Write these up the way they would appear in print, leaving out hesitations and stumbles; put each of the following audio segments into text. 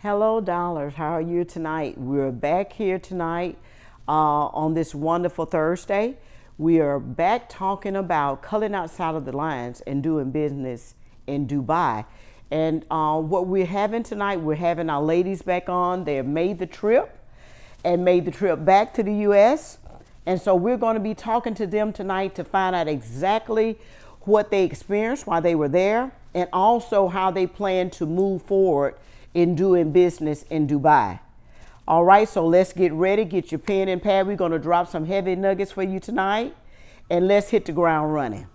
Hello, Dollars. How are you tonight? We're back here tonight on this wonderful Thursday. We are back talking about coloring outside of the lines and doing business in Dubai. And what we're having tonight, we're having our ladies back on. They have made the trip and made the trip back to the U.S. And so we're going to be talking to them tonight to find out exactly what they experienced while they were there and also how they plan to move forward in doing business in Dubai. All right, so let's get ready. Get your pen and pad. We're going to drop some heavy nuggets for you tonight, and let's hit the ground running.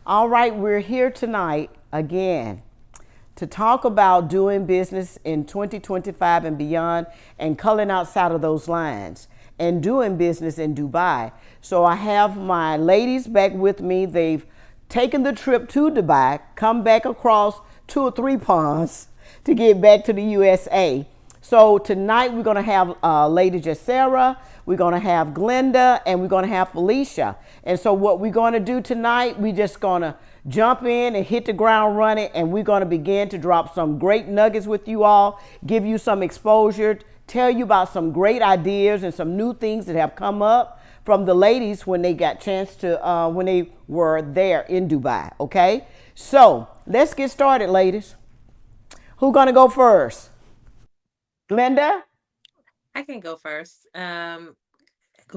All right, we're here tonight again to talk about doing business in 2025 and beyond and culling outside of those lines and doing business in Dubai. So I have my ladies back with me. They've taken the trip to Dubai, come back across 2 or 3 ponds to get back to the USA. So tonight we're going to have Lady Jacera, we're going to have Glenda, and we're going to have Felicia. And so what we're going to do tonight, we're just going to jump in and hit the ground running, and we're going to begin to drop some great nuggets with you all, give you some exposure, tell you about some great ideas and some new things that have come up from the ladies when they got chance to, when they were there in Dubai, okay? So let's get started, ladies. Who's going to go first? Glenda? I can go first.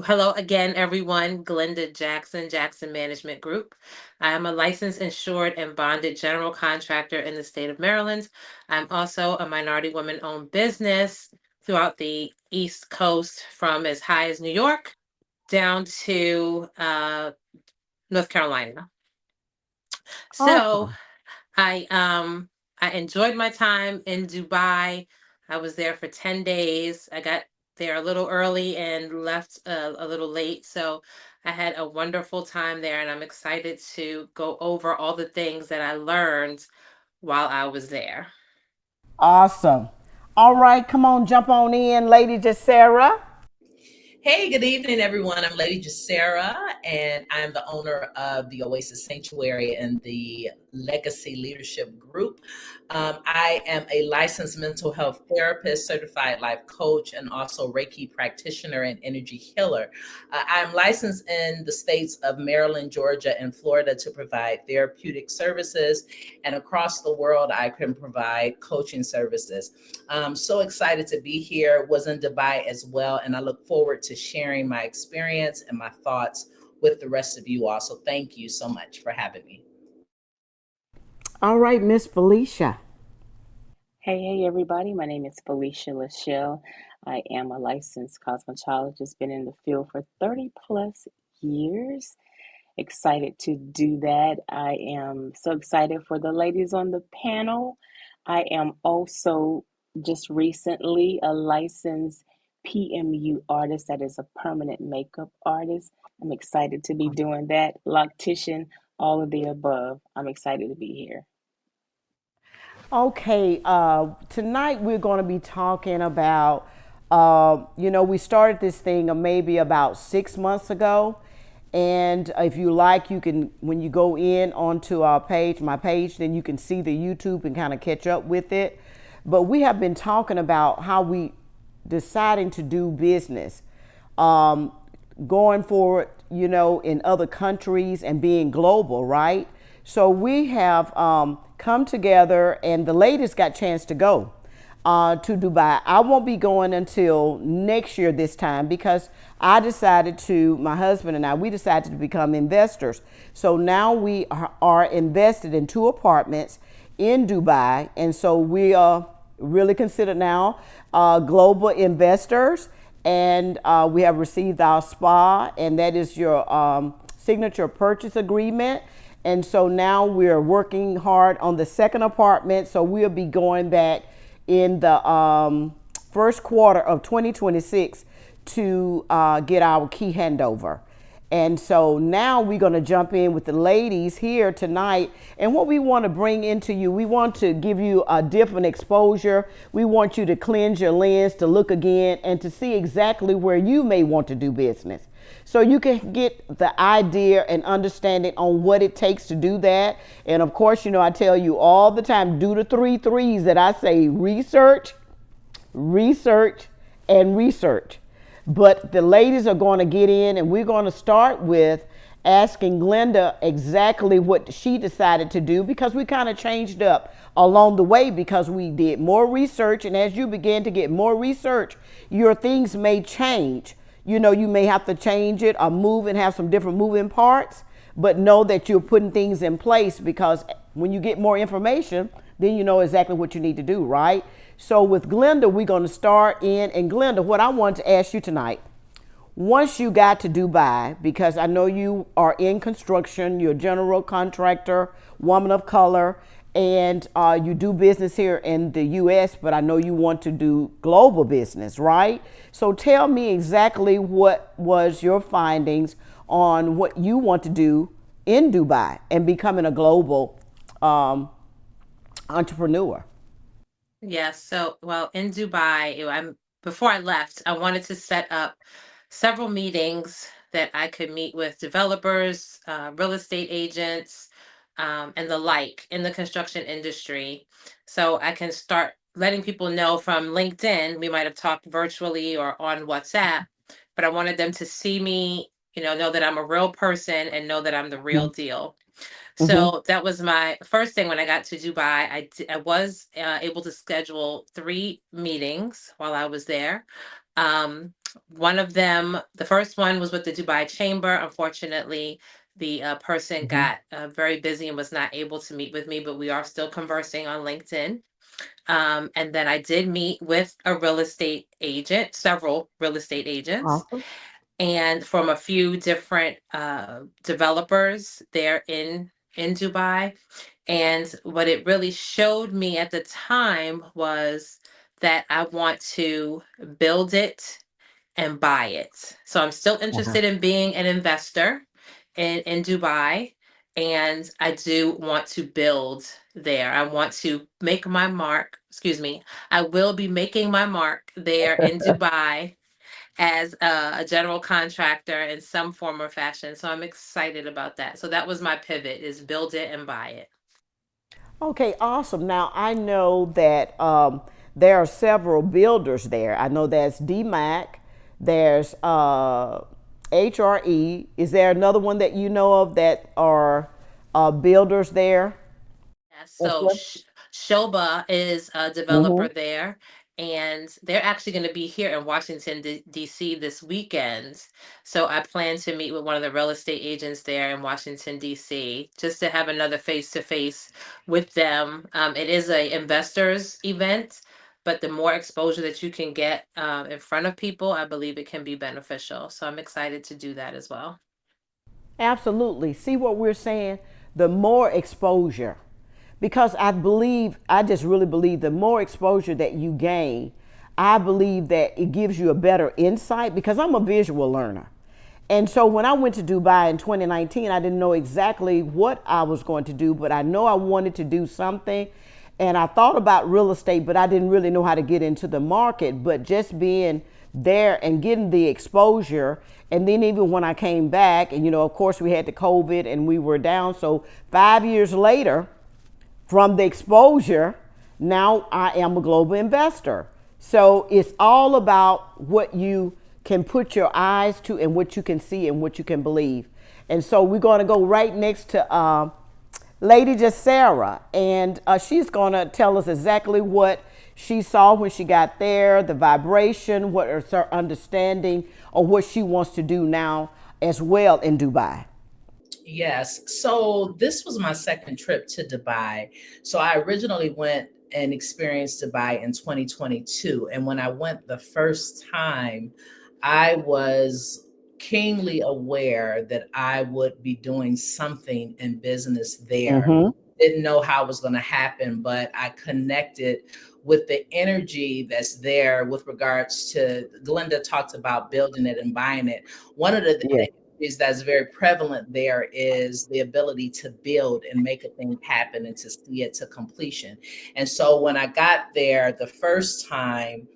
Hello again, everyone. Glenda Jackson, Jackson Management Group. I am a licensed, insured, and bonded general contractor in the state of Maryland. I'm also a minority woman owned business throughout the East Coast from as high as New York down to North Carolina. So Awesome. I enjoyed my time in Dubai. I was there for 10 days. I got there a little early and left a little late. So I had a wonderful time there, and I'm excited to go over all the things that I learned while I was there. Awesome. All right, come on, jump on in, Lady Jacera. Hey, good evening, everyone. I'm Lady Jacera, and I'm the owner of the Oasis Sanctuary and the Legacy Leadership Group. I am a licensed mental health therapist, certified life coach, and also Reiki practitioner and energy healer. I'm licensed in the states of Maryland, Georgia, and Florida to provide therapeutic services, and across the world, I can provide coaching services. I'm so excited to be here. Was in Dubai as well, and I look forward to sharing my experience and my thoughts with the rest of you all. So thank you so much for having me. All right, Miss Felicia. Hey, everybody. My name is Felicia Lachelle. I am a licensed cosmetologist, been in the field for 30 plus years. Excited to do that. I am so excited for the ladies on the panel. I am also just recently a licensed PMU artist, that is a permanent makeup artist. I'm excited to be doing that. Loctician, all of the above. I'm excited to be here. Okay, tonight we're going to be talking about, we started this thing maybe about 6 months ago. And if you like, you can, when you go in onto our page, my page, then you can see the YouTube and kind of catch up with it. But we have been talking about how we deciding to do business, going forward, in other countries and being global, right? So we have come together, and the ladies got a chance to go to Dubai. I won't be going until next year this time because my husband and I, we decided to become investors. So now we are invested in 2 apartments in Dubai. And so we are really considered now global investors. And we have received our SPA, and that is your signature purchase agreement. And so now we're working hard on the 2nd apartment. So we'll be going back in the first quarter of 2026 to get our key handover. And so now we're going to jump in with the ladies here tonight. And what we want to bring into you, we want to give you a different exposure. We want you to cleanse your lens, to look again, and to see exactly where you may want to do business. So you can get the idea and understanding on what it takes to do that. And of course, you know, I tell you all the time, do the 3 threes that I say: research, research, and research. But the ladies are going to get in, and we're going to start with asking Glenda exactly what she decided to do, because we kind of changed up along the way because we did more research. And as you begin to get more research, your things may change. You know, you may have to change it or move and have some different moving parts, but know that you're putting things in place, because when you get more information, then you know exactly what you need to do, right? So with Glenda, we're going to start in. And Glenda, what I want to ask you tonight, once you got to Dubai, because I know you are in construction, you're a general contractor, woman of color, and you do business here in the US, but I know you want to do global business, right? So tell me exactly what was your findings on what you want to do in Dubai and becoming a global entrepreneur. Yes. So, well, in Dubai, before I left, I wanted to set up several meetings that I could meet with developers, real estate agents, and the like in the construction industry. So I can start letting people know from LinkedIn. We might have talked virtually or on WhatsApp, but I wanted them to see me, know that I'm a real person and know that I'm the real deal. Mm-hmm. So that was my first thing when I got to Dubai. I was able to schedule 3 meetings while I was there. One of them, the first one was with the Dubai Chamber. Unfortunately, the person Mm-hmm. got very busy and was not able to meet with me, but we are still conversing on LinkedIn. And then I did meet with a real estate agent, several real estate agents, Awesome. and from a few different developers there in Dubai. And what it really showed me at the time was that I want to build it and buy it. So I'm still Uh-huh. interested in being an investor in Dubai. And I do want to build there. I want to make my mark. Excuse me. I will be making my mark there in Dubai as a general contractor in some form or fashion. So I'm excited about that. So that was my pivot: is build it and buy it. Okay, awesome. Now I know that there are several builders there. I know there's DMAC, there's HRE. Is there another one that you know of that are builders there? Yeah, As so well? Shoba is a Mm-hmm. developer there, and they're actually going to be here in Washington, D.C. this weekend. So I plan to meet with one of the real estate agents there in Washington, D.C., just to have another face to face with them. It is a investors event, but the more exposure that you can get in front of people, I believe it can be beneficial. So I'm excited to do that as well. Absolutely. See what we're saying? The more exposure. Because I just really believe the more exposure that you gain, I believe that it gives you a better insight, because I'm a visual learner. And so when I went to Dubai in 2019, I didn't know exactly what I was going to do, but I know I wanted to do something. And I thought about real estate, but I didn't really know how to get into the market. But just being there and getting the exposure, and then even when I came back, and of course we had the COVID and we were down. So 5 years later, from the exposure, now I am a global investor. So it's all about what you can put your eyes to and what you can see and what you can believe. And so we're going to go right next to Lady Sarah, and she's going to tell us exactly what she saw when she got there, the vibration, what is her understanding of what she wants to do now as well in Dubai. Yes. So this was my second trip to Dubai. So I originally went and experienced Dubai in 2022. And when I went the first time, I was keenly aware that I would be doing something in business there. Mm-hmm. Didn't know how it was going to happen, but I connected with the energy that's there with regards to Glenda talked about building it and buying it. One of the Yes. that's very prevalent there is the ability to build and make a thing happen and to see it to completion. And so when I got there the first time,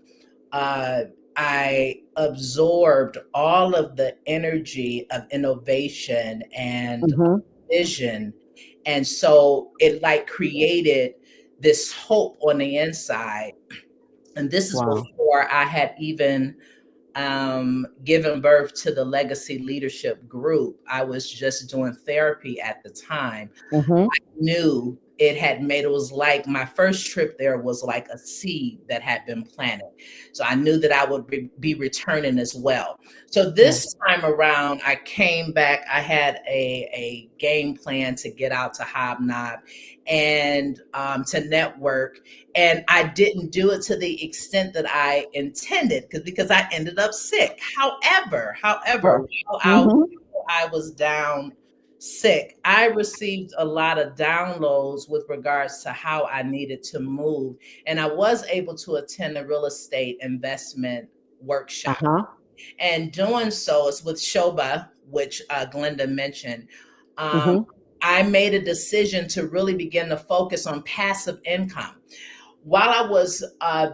uh, I absorbed all of the energy of innovation and Mm-hmm. vision. And so it like created this hope on the inside. And this is Wow. before I had even given birth to the Legacy Leadership Group. I was just doing therapy at the time. Mm-hmm. Knew it had made, it was like my first trip there was like a seed that had been planted. So I knew that I would be returning as well. So Yeah. this time around, I came back. I had a game plan to get out to Hobnob and to network. And I didn't do it to the extent that I intended because I ended up sick. However, Oh. while Mm-hmm. I was down sick, I received a lot of downloads with regards to how I needed to move. And I was able to attend a real estate investment workshop. Uh-huh. And doing so is with Shoba, which Glenda mentioned. Um, Mm-hmm. I made a decision to really begin to focus on passive income. While I was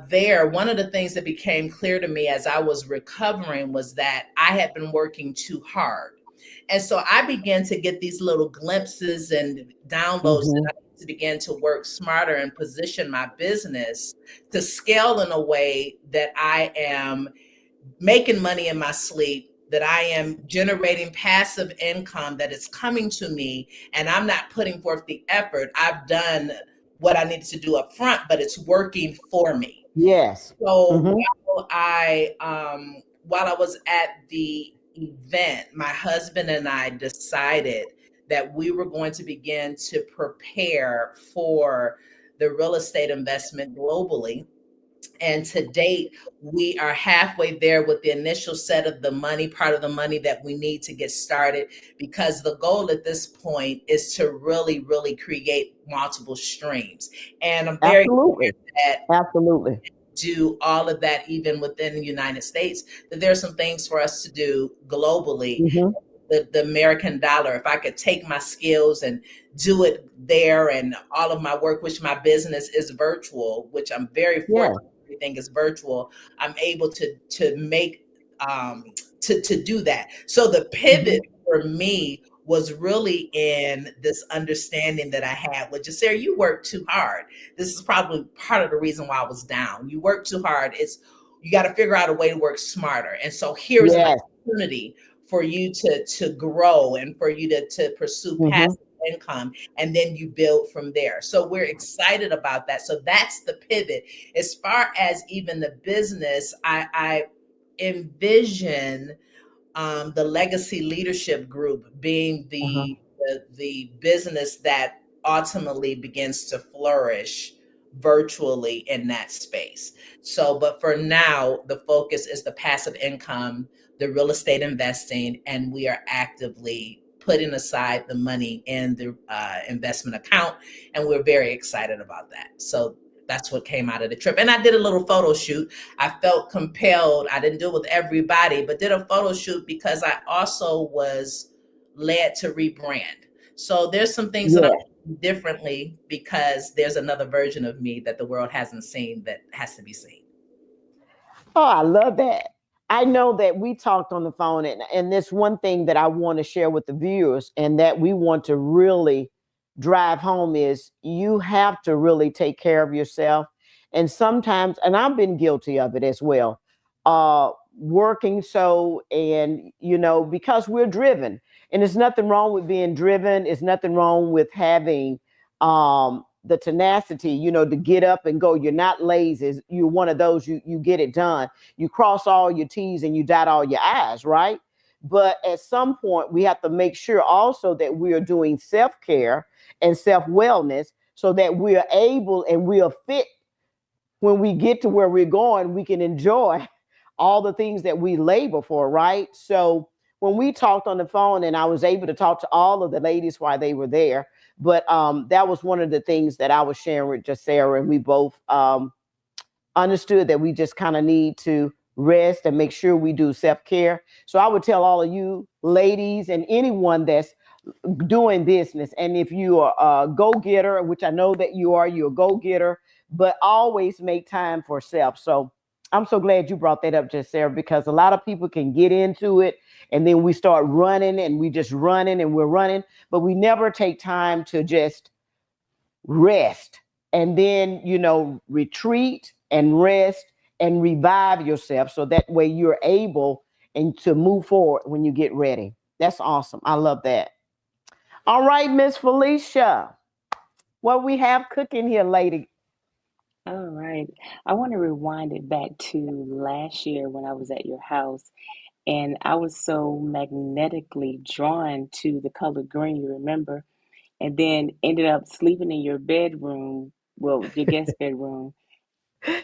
there, one of the things that became clear to me as I was recovering was that I had been working too hard. And so I began to get these little glimpses and downloads that Mm-hmm. I need to begin to work smarter and position my business to scale in a way that I am making money in my sleep, that I am generating passive income that is coming to me, and I'm not putting forth the effort. I've done what I needed to do up front, but it's working for me. Yes. So Mm-hmm. while I was at the event, my husband and I decided that we were going to begin to prepare for the real estate investment globally. And to date, we are halfway there with the initial set of the money, part of the money that we need to get started, because the goal at this point is to really, really create multiple streams. And I'm very Absolutely. glad that Absolutely. do all of that even within the United States, that there's some things for us to do globally. Mm-hmm. The American dollar, if I could take my skills and do it there, and all of my work, which my business is virtual, which I'm very Yeah. fortunate, everything is virtual, I'm able to make to do that. So the Mm-hmm. pivot for me was really in this understanding that I had with just, Sarah, you work too hard. This is probably part of the reason why I was down. You work too hard. You got to figure out a way to work smarter. And so here's an Yes. opportunity for you to grow and for you to pursue Mm-hmm. passive income, and then you build from there. So we're excited about that. So that's the pivot. As far as even the business, I envision the Legacy Leadership Group being Uh-huh. the business that ultimately begins to flourish virtually in that space. So, but for now, the focus is the passive income, the real estate investing, and we are actively putting aside the money in the investment account, and we're very excited about that. So that's what came out of the trip. And I did a little photo shoot. I felt compelled. I didn't do it with everybody, but did a photo shoot because I also was led to rebrand. So there's some things that I'm Yes. doing differently because there's another version of me that the world hasn't seen that has to be seen. Oh, I love that. I know that we talked on the phone, and this one thing that I want to share with the viewers and that we want to really drive home is you have to really take care of yourself. And sometimes, and I've been guilty of it as well, working so, and because we're driven, and there's nothing wrong with being driven. There's nothing wrong with having the tenacity, to get up and go. You're not lazy. You're one of those, you get it done. You cross all your T's and you dot all your I's, right? But at some point, we have to make sure also that we are doing self-care and self-wellness so that we are able and we are fit when we get to where we're going, we can enjoy all the things that we labor for, right? So when we talked on the phone, and I was able to talk to all of the ladies while they were there, but that was one of the things that I was sharing with just Sarah, and we both understood that we just kind of need to rest, and make sure we do self-care. So I would tell all of you ladies and anyone that's doing business, and if you are a go-getter, which I know that you are, you're a go-getter, but always make time for self. So I'm so glad you brought that up, just Sarah, because a lot of people can get into it and then we start running and we just running and we're running, but we never take time to just rest and then, retreat and rest and revive yourself so that way you're able and to move forward when you get ready. That's awesome. I love that. All right, Miss Felicia, what we have cooking here, lady? All right. I want to rewind it back to last year when I was at your house, and I was so magnetically drawn to the color green, you remember? And then ended up sleeping in your bedroom, well, your guest bedroom,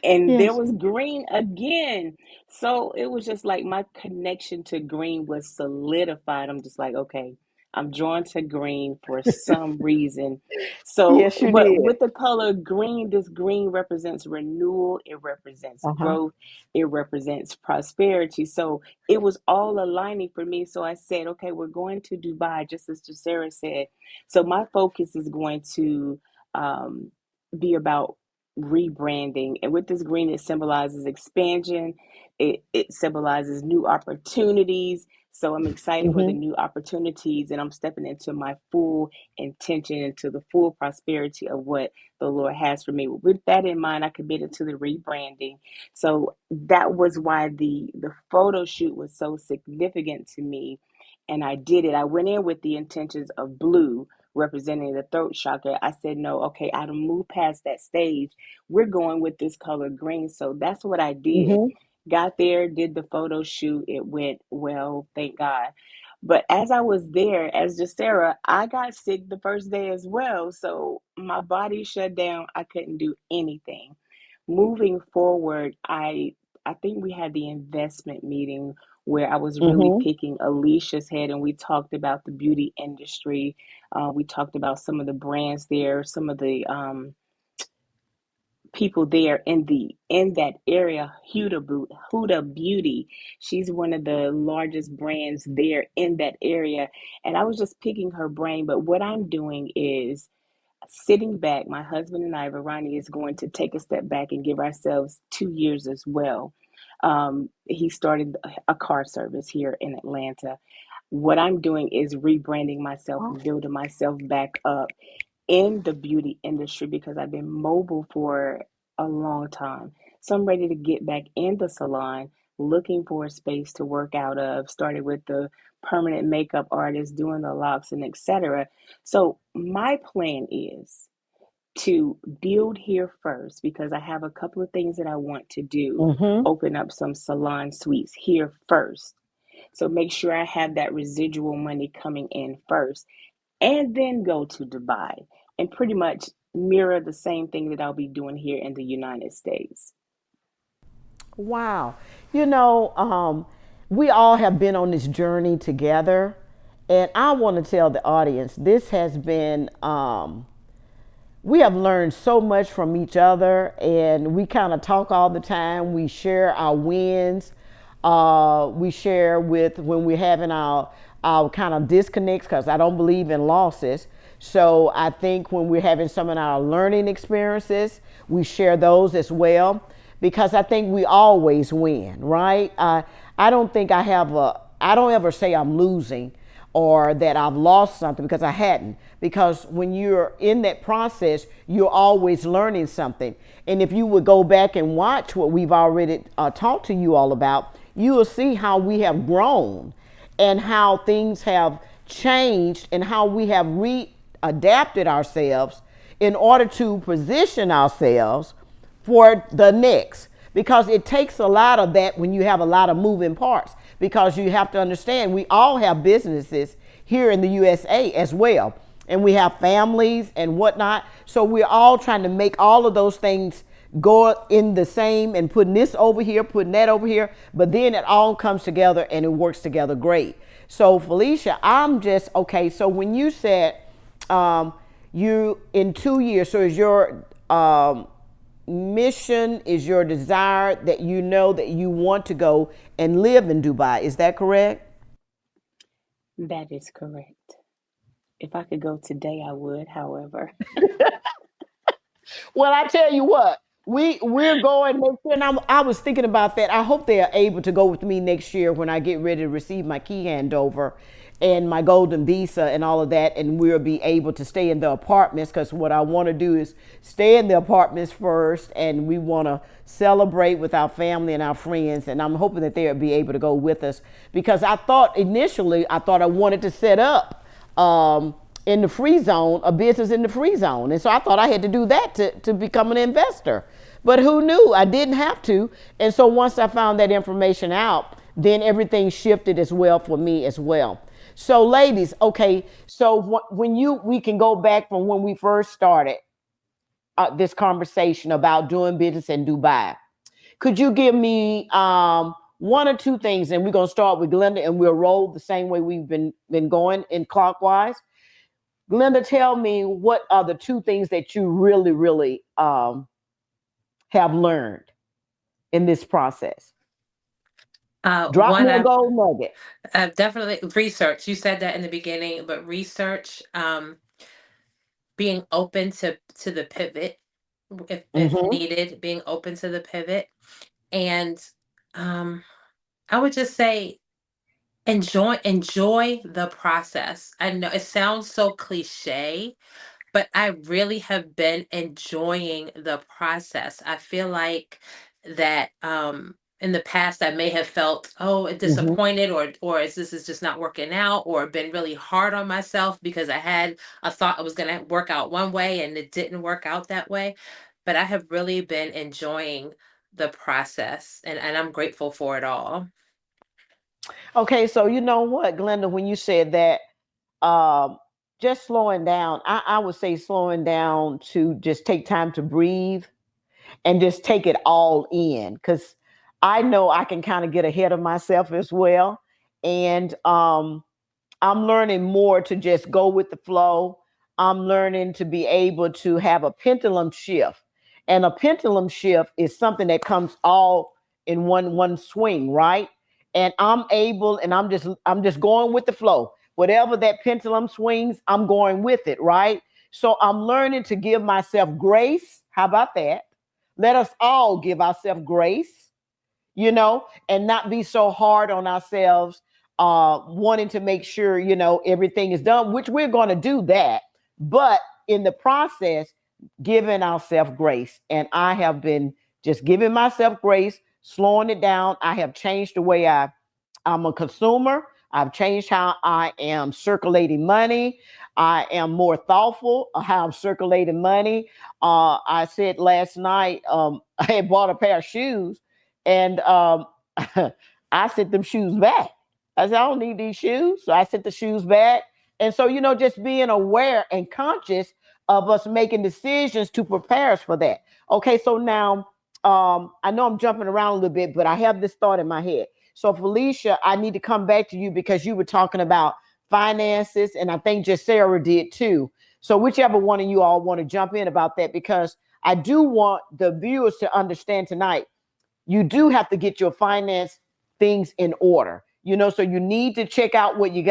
and there Yes. was green again. So it was just like my connection to green was solidified. I'm just like, okay, I'm drawn to green for some reason. So, Yes, you but did. with the color green, this green represents renewal, it represents Uh-huh. growth, it represents prosperity. So it was all aligning for me. So I said, okay, we're going to Dubai, just as Sarah said. So my focus is going to um, be about rebranding. And with this green, it symbolizes expansion, it symbolizes new opportunities. So I'm excited for the Mm-hmm. new opportunities, and I'm stepping into my full intention, into the full prosperity of what the Lord has for me. With that in mind, I committed to the rebranding. So that was why the photo shoot was so significant to me. And I did it. I went in with the intentions of blue, representing the throat chakra. I said, no, okay, I don't move past that stage. We're going with this color green. So that's what I did. Mm-hmm. Got there, did the photo shoot. It went well, thank God. But as I was there, as just Sarah, I got sick the first day as well. So my body shut down. I couldn't do anything. Moving forward, I think we had the investment meeting where I was really Mm-hmm. picking Alicia's head, and we talked about the beauty industry. We talked about some of the brands there, some of the people there in that area. Huda Beauty, she's one of the largest brands there in that area, and I was just picking her brain. But what I'm doing is sitting back. My husband and I, Verani, is going to take a step back and give ourselves 2 years as well. He started a car service here in Atlanta. What I'm doing is rebranding myself and building myself back up in the beauty industry because I've been mobile for a long time. So I'm ready to get back in the salon, looking for a space to work out of. Started with the permanent makeup artist, doing the locks and etc. So my plan is to build here first because I have a couple of things that I want to do. Mm-hmm. Open up some salon suites here first. So make sure I have that residual money coming in first and then go to Dubai and pretty much mirror the same thing that I'll be doing here in the United States. Wow. You know, we all have been on this journey together. And I want to tell the audience this has been, we have learned so much from each other. And we kind of talk all the time. We share our wins. We share with when we're having our kind of disconnects because I don't believe in losses. So I think when we're having some of our learning experiences, we share those as well because I think we always win, right? I don't think I don't ever say I'm losing or that I've lost something because I hadn't. Because when you're in that process, you're always learning something. And if you would go back and watch what we've already talked to you all about, you will see how we have grown and how things have changed and how we have readapted ourselves in order to position ourselves for the next, because it takes a lot of that when you have a lot of moving parts, because you have to understand we all have businesses here in the USA as well, and we have families and whatnot, so we're all trying to make all of those things go in the same and putting this over here, putting that over here, but then it all comes together and it works together great. So Felicia, I'm just okay. So when you said you in 2 years, so is your mission, is your desire that you know that you want to go and live in Dubai. Is that correct? That is correct. If I could go today, I would. However, Well, I tell you what, we're going next year, and I was thinking about that. I hope they are able to go with me next year when I get ready to receive my key handover and my golden visa and all of that, and we'll be able to stay in the apartments, because what I want to do is stay in the apartments first, and we want to celebrate with our family and our friends, and I'm hoping that they'll be able to go with us, because I thought initially I wanted to set up in the free zone, a business in the free zone. And so I thought I had to do that to become an investor. But who knew? I didn't have to. And so once I found that information out, then everything shifted as well for me as well. So ladies, okay, so we can go back from when we first started this conversation about doing business in Dubai. Could you give me one or two things, and we're going to start with Glenda, and we'll roll the same way we've been going in clockwise. Glenda, tell me, what are the two things that you really, really have learned in this process? Drop me a gold nugget. Definitely research. You said that in the beginning, but research, being open to the pivot if needed, being open to the pivot, and I would just say enjoy the process. I know it sounds so cliche, but I really have been enjoying the process. I feel like that in the past I may have felt disappointed, or this is just not working out, or been really hard on myself because I had a thought it was going to work out one way and it didn't work out that way. But I have really been enjoying the process, and I'm grateful for it all. Okay, so you know what, Glenda, when you said that, just slowing down, I would say slowing down to just take time to breathe and just take it all in, because I know I can kind of get ahead of myself as well. And I'm learning more to just go with the flow. I'm learning to be able to have a pendulum shift. And a pendulum shift is something that comes all in one swing, right? And I'm just going with the flow. Whatever that pendulum swings, I'm going with it, right? So I'm learning to give myself grace. How about that? Let us all give ourselves grace, and not be so hard on ourselves, wanting to make sure, everything is done, which we're going to do that. But in the process, giving ourselves grace. And I have been just giving myself grace, slowing it down. I have changed the way I'm a consumer. I've changed how I am circulating money. I am more thoughtful of how I'm circulating money. I said last night, I had bought a pair of shoes, and I sent them shoes back. I said, I don't need these shoes. So I sent the shoes back. And so, just being aware and conscious of us making decisions to prepare us for that. Okay, so now I know I'm jumping around a little bit, but I have this thought in my head. So Felicia, I need to come back to you because you were talking about finances, and I think just Sarah did too. So whichever one of you all want to jump in about that, because I do want the viewers to understand tonight, you do have to get your finance things in order. So you need to check out what you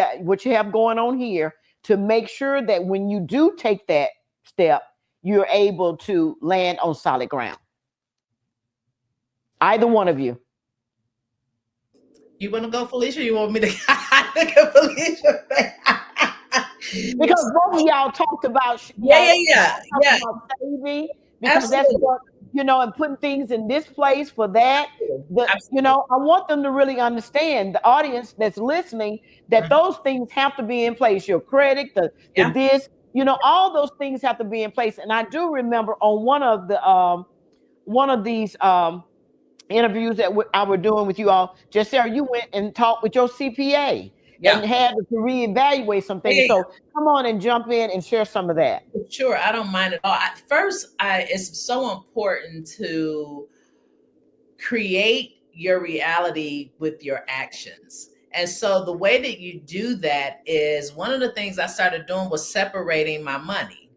have going on here, to make sure that when you do take that step, you're able to land on solid ground. Either one of you. You want to go, Felicia? Or you want me to look at Felicia? Because both of y'all talked about yeah. About saving, because Absolutely. That's what and putting things in this place for that. I want them to really understand, the audience that's listening, that those things have to be in place. Your credit, the this, all those things have to be in place. And I do remember on one of these interviews that I were doing with you all, just Sarah, you went and talked with your CPA and had to reevaluate some things. So come on and jump in and share some of that. Sure, I don't mind at all. It's so important to create your reality with your actions. And so the way that you do that is, one of the things I started doing was separating our money.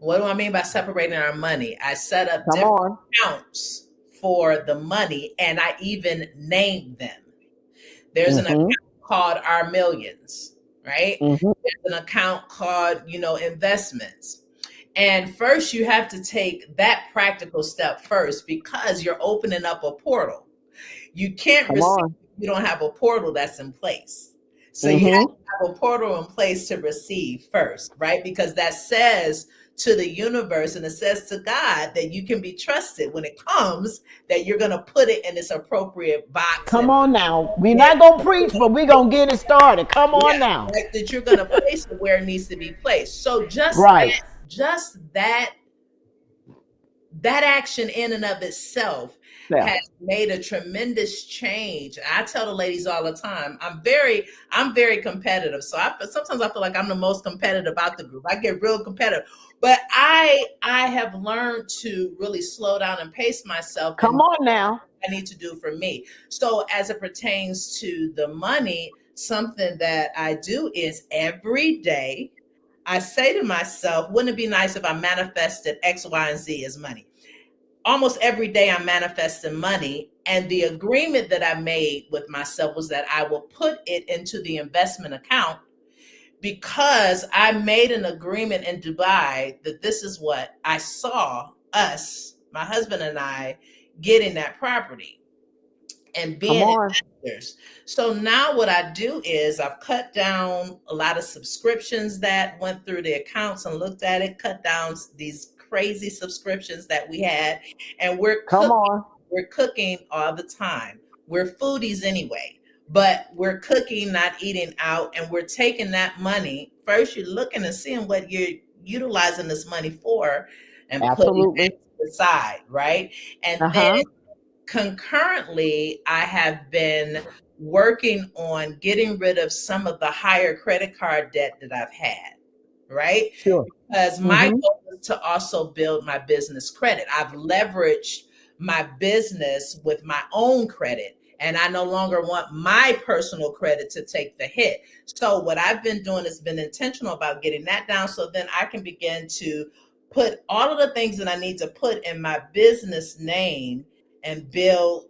What do I mean by separating our money? I set up Come different on. accounts for the money, and I even named them. There's an Mm-hmm. account called Our Millions, right? Mm-hmm. There's an account called, investments. And first, you have to take that practical step first because you're opening up a portal. You can't Come receive on. if you don't have a portal that's in place. So you have Mm-hmm. to have a portal in place to receive first, right? Because that says to the universe and it says to God that you can be trusted when it comes, that you're going to put it in its appropriate box Come and on now. We're not gonna preach, but we're gonna get it started. Come yeah, on now. right, that you're going to place it where it needs to be placed. So Right. just that action in and of itself Yeah. has made a tremendous change. I tell the ladies all the time, I'm very competitive. So sometimes I feel like I'm the most competitive out the group. I get real competitive. But I have learned to really slow down and pace myself Come and on now. I need to do for me. So as it pertains to the money, something that I do is every day I say to myself, wouldn't it be nice if I manifested X, Y, and Z as money? Almost every day I'm manifesting money. And the agreement that I made with myself was that I will put it into the investment account because I made an agreement in Dubai that this is what I saw us, my husband and I, getting that property and Come being on. investors. So now what I do is I've cut down a lot of subscriptions that went through the accounts and looked at it, cut down these crazy subscriptions that we had, and Come on. we're cooking all the time. We're foodies anyway, but we're cooking, not eating out, and we're taking that money. First, you're looking and seeing what you're utilizing this money for and putting Absolutely. it to the side, right? And then Uh-huh. concurrently, I have been working on getting rid of some of the higher credit card debt that I've had, right? Sure. Because my Mm-hmm. goal is to also build my business credit. I've leveraged my business with my own credit, and I no longer want my personal credit to take the hit. So what I've been doing is been intentional about getting that down so then I can begin to put all of the things that I need to put in my business name and build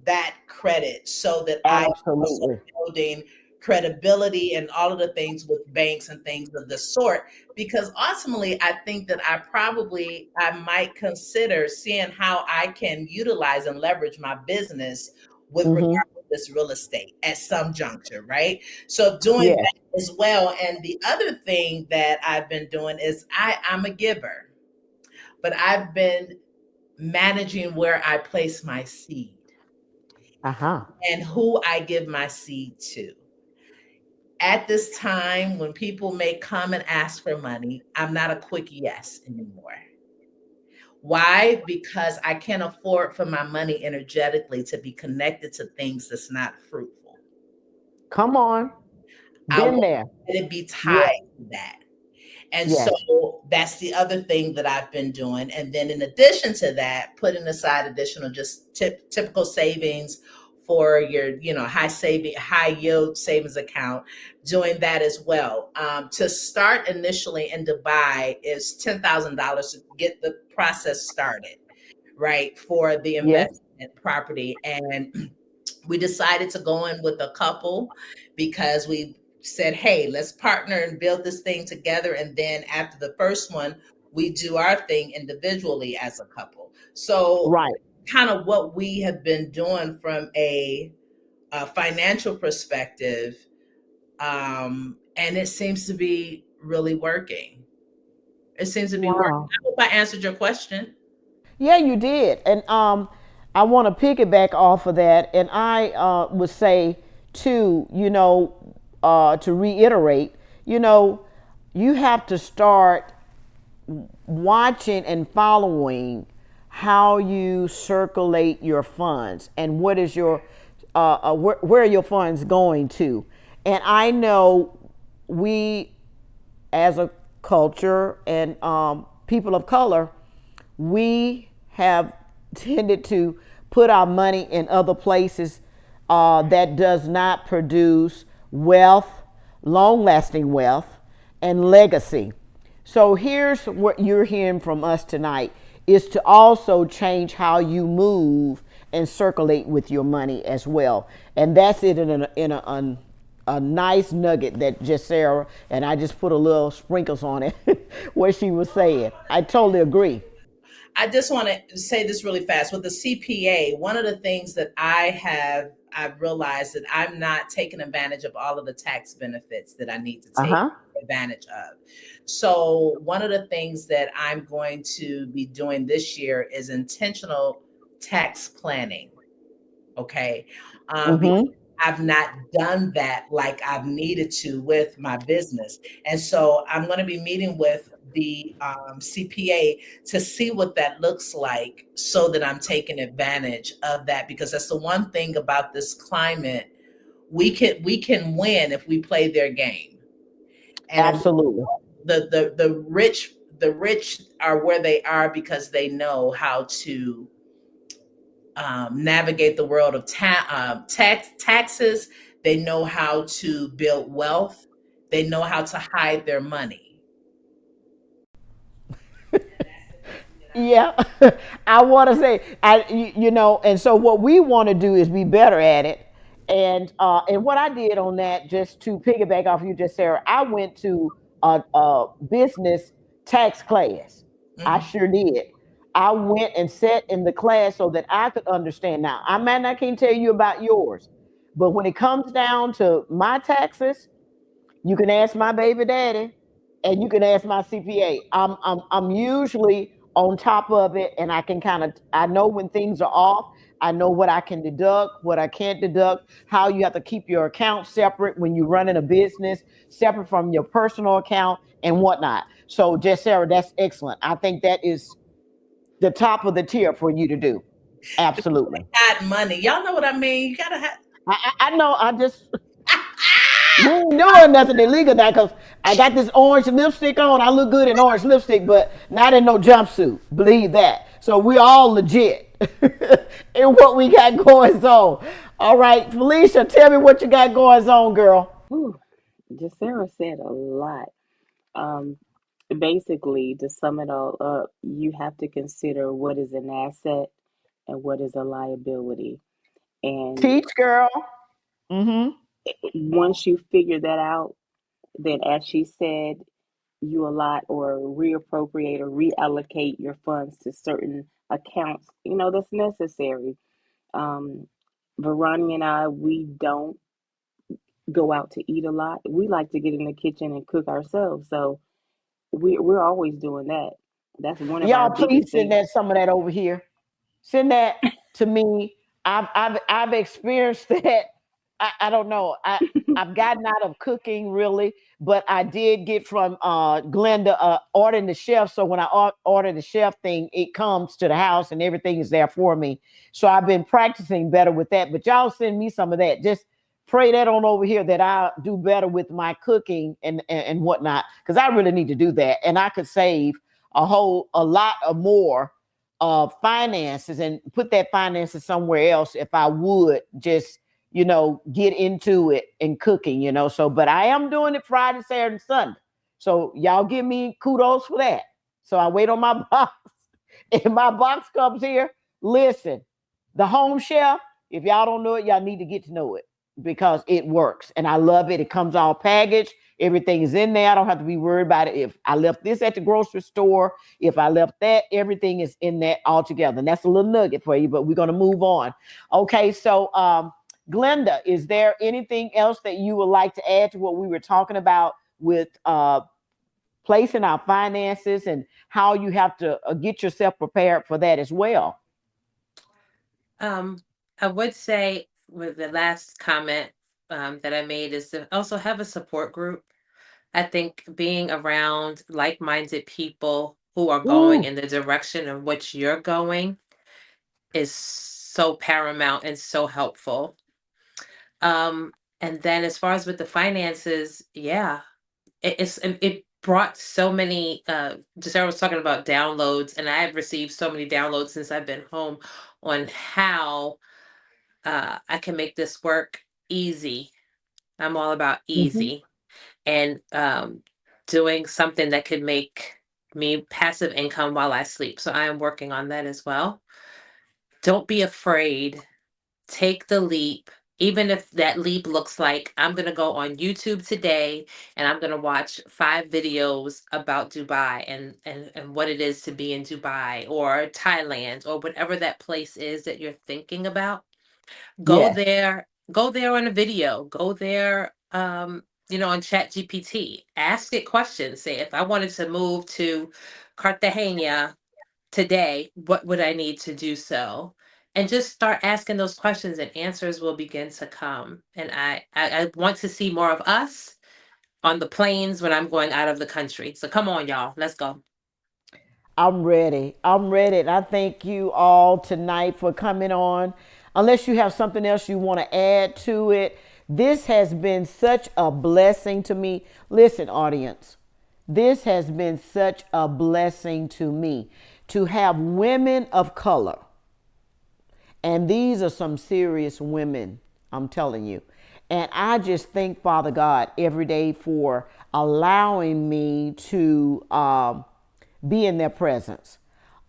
that credit so that I am also Absolutely. building credibility and all of the things with banks and things of the sort. Because ultimately, I think that I might consider seeing how I can utilize and leverage my business with regard Mm-hmm. to this real estate at some juncture, right? So doing Yes. that as well. And the other thing that I've been doing is I'm a giver, but I've been managing where I place my seed Uh-huh. and who I give my seed to. At this time, when people may come and ask for money, I'm not a quick yes anymore. Why? Because I can't afford for my money energetically to be connected to things that's not fruitful. Come on. I Been want there. it to be tied Yes. to that. And so Yes. that's the other thing that I've been doing. And then in addition to that, putting aside additional just typical savings for your, high yield savings account, doing that as well. To start initially in Dubai is $10,000 to get the process started, right? For the Yes. investment property. And we decided to go in with a couple because we said, hey, let's partner and build this thing together. And then after the first one, we do our thing individually as a couple. So, Right. kind of what we have been doing from a financial perspective. And it seems to be really working. It seems to be working. Wow. I hope I answered your question. Yeah, you did. And I want to piggyback off of that. And I would say, too, to reiterate, you know, you have to start watching and following how you circulate your funds and what is your where are your funds going to. And I know we as a culture and people of color, we have tended to put our money in other places that does not produce wealth, long lasting wealth, and legacy. So here's what you're hearing from us tonight is to also change how you move and circulate with your money as well. And that's it in a nice nugget that just Sarah and I just put a little sprinkles on it what she was saying. I totally agree. I just want to say this really fast. With the CPA, one of the things that I've realized that I'm not taking advantage of all of the tax benefits that I need to take Uh-huh. advantage of. So one of the things that I'm going to be doing this year is intentional tax planning. Okay. Because Mm-hmm. I've not done that like I've needed to with my business. And so I'm going to be meeting with the CPA to see what that looks like so that I'm taking advantage of that, because that's the one thing about this climate. We can win if we play their game. And Absolutely. the rich are where they are because they know how to navigate the world of taxes. They know how to build wealth. They know how to hide their money. Yeah, I want to say, and so what we want to do is be better at it. And what I did on that, just to piggyback off you just Sarah, I went to a business tax class. I Mhm. sure did. I went and sat in the class so that I could understand. Now, I might not can tell you about yours, but when it comes down to my taxes, you can ask my baby daddy, and you can ask my CPA. I'm usually on top of it, and I know when things are off. I know what I can deduct, what I can't deduct, how you have to keep your account separate when you're running a business, separate from your personal account and whatnot. So, just Sarah, that's excellent. I think that is the top of the tier for you to do. Absolutely. Hide money. Y'all know what I mean. You gotta have. I know. I just We ain't doing nothing illegal now because I got this orange lipstick on. I look good in orange lipstick, but not in no jumpsuit. Believe that. So we all legit in what we got going on. All right, Felicia, tell me what you got going on, girl. Whew, Sarah said a lot. Um, Basically, to sum it all up, you have to consider what is an asset and what is a liability. And Teach, girl. Mm-hmm. once you figure that out, then as she said, you allot or reappropriate or reallocate your funds to certain accounts, that's necessary. Um, Verani and I, we don't go out to eat a lot. We like to get in the kitchen and cook ourselves. So we're always doing that. That's one of our Y'all, biggest please send things. that some of that over here. Send that to me. I've experienced that. I don't know. I've gotten out of cooking really, but I did get from Glenda ordering the chef. So when I order the chef thing, it comes to the house and everything is there for me. So I've been practicing better with that. But y'all send me some of that. Just pray that on over here that I do better with my cooking and whatnot, because I really need to do that, and I could save a lot of more finances and put that finances somewhere else if I would just get into it and cooking, so but I am doing it Friday, Saturday, and Sunday, so y'all give me kudos for that. So I wait on my box. And my box comes here. Listen, the home chef, if y'all don't know it, y'all need to get to know it because it works and I love it. It comes all packaged. Everything is in there. I don't have to be worried about it. If I left this at the grocery store, if I left that, everything is in that all together. And that's a little nugget for you, but we're going to move on. Okay, so Glenda, is there anything else that you would like to add to what we were talking about with placing our finances and how you have to get yourself prepared for that as well? Um, I would say with the last comment that I made is to also have a support group. I think being around like-minded people who are going Ooh, in the direction of which you're going is so paramount and so helpful. Um, and then as far as with the finances, yeah, it brought so many. Sarah was talking about downloads, and I have received so many downloads since I've been home on how I can make this work easy. I'm all about hmm easy. And doing something that could make me passive income while I sleep. So I am working on that as well. Don't be afraid. Take the leap. Even if that leap looks like I'm going to go on YouTube today and I'm going to watch 5 videos about Dubai and what it is to be in Dubai or Thailand or whatever that place is that you're thinking about. Yes. Go there on a video, go there, on Chat GPT, ask it questions. Say, if I wanted to move to Cartagena today, what would I need to do so? And just start asking those questions and answers will begin to come. And I want to see more of us on the planes when I'm going out of the country. So come on, y'all. Let's go. I'm ready. I'm ready. And I thank you all tonight for coming on. Unless you have something else you want to add to it, this has been such a blessing to me. Listen, audience, this has been such a blessing to me to have women of color. And these are some serious women, I'm telling you. And I just thank Father God every day for allowing me to be in their presence,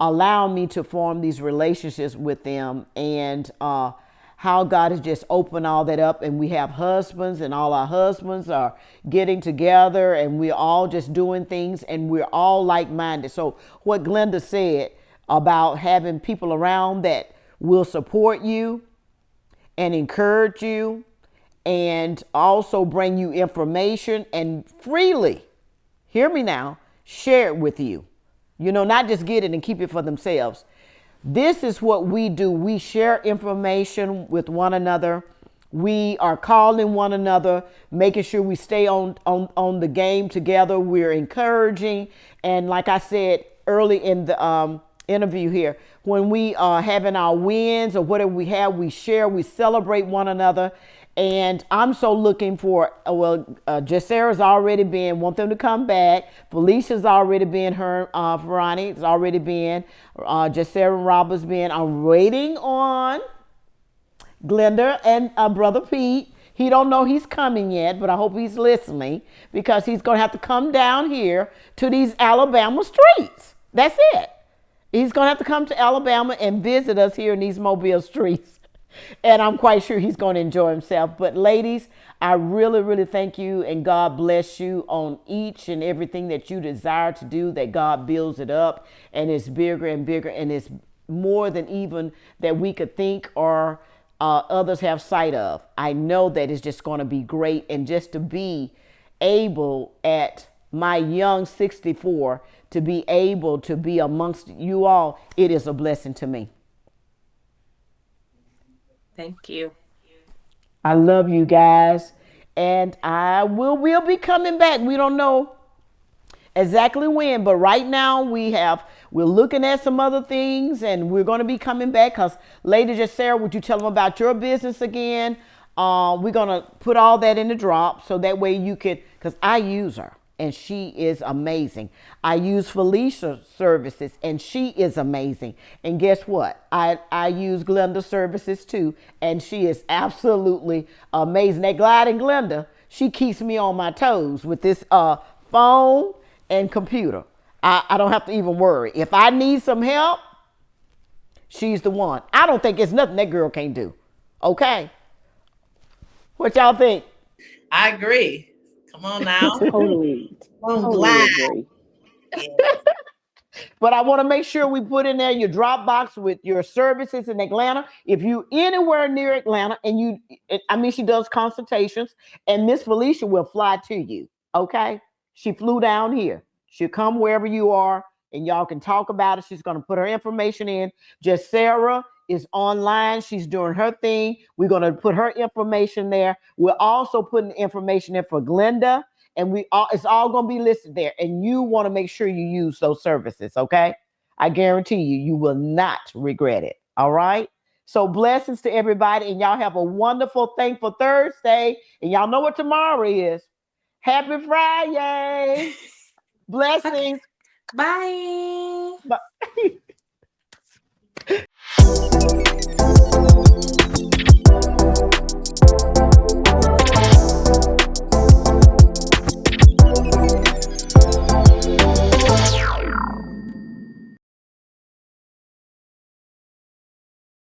allow me to form these relationships with them, and how God has just opened all that up. And we have husbands, and all our husbands are getting together, and we're all just doing things, and we're all like-minded. So what Glenda said about having people around that will support you and encourage you and also bring you information and freely, hear me now, share it with you. Not just get it and keep it for themselves. This is what we do. We share information with one another. We are calling one another, making sure we stay on the game together. We're encouraging. And like I said early in the interview here, when we are having our wins or whatever we have, we share, we celebrate one another. And I'm so looking for, Jessara's already been, want them to come back. Felicia's already been, Veronica's already been, Jessara and Robert's been. I'm waiting on Glenda and Brother Pete. He don't know he's coming yet, but I hope he's listening, because he's going to have to come down here to these Alabama streets. That's it. He's going to have to come to Alabama and visit us here in these Mobile streets. And I'm quite sure he's going to enjoy himself. But ladies, I really, really thank you, and God bless you on each and everything that you desire to do, that God builds it up and it's bigger and bigger, and it's more than even that we could think or others have sight of. I know that it's just going to be great. And just to be able at my young 64 to be able to be amongst you all, it is a blessing to me. Thank you. I love you guys, and we'll be coming back. We don't know exactly when, but right now we're looking at some other things, and we're going to be coming back. Because Lady Jessara, would you tell them about your business again? We're going to put all that in the drop, so that way you could, because I use her and she is amazing. I use Felicia's services and she is amazing. And guess what? I use Glenda's services too, and she is absolutely amazing. That gliding Glenda, she keeps me on my toes with this phone and computer. I don't have to even worry. If I need some help, she's the one. I don't think it's nothing that girl can't do. Okay? What y'all think? I agree. Come on now. Totally agree. But I want to make sure we put in there your Dropbox with your services in Atlanta. If you anywhere near Atlanta, and she does consultations, and Miss Felicia will fly to you. Okay? She flew down here. She'll come wherever you are, and y'all can talk about it. She's going to put her information in. Jessara is online. She's doing her thing. We're going to put her information there. We're also putting information in for Glenda, and it's all going to be listed there. And you want to make sure you use those services, okay? I guarantee you will not regret it. All right? So blessings to everybody, and y'all have a wonderful, thankful Thursday. And y'all know what tomorrow is. Happy Friday. Blessings. Okay. Bye. Bye.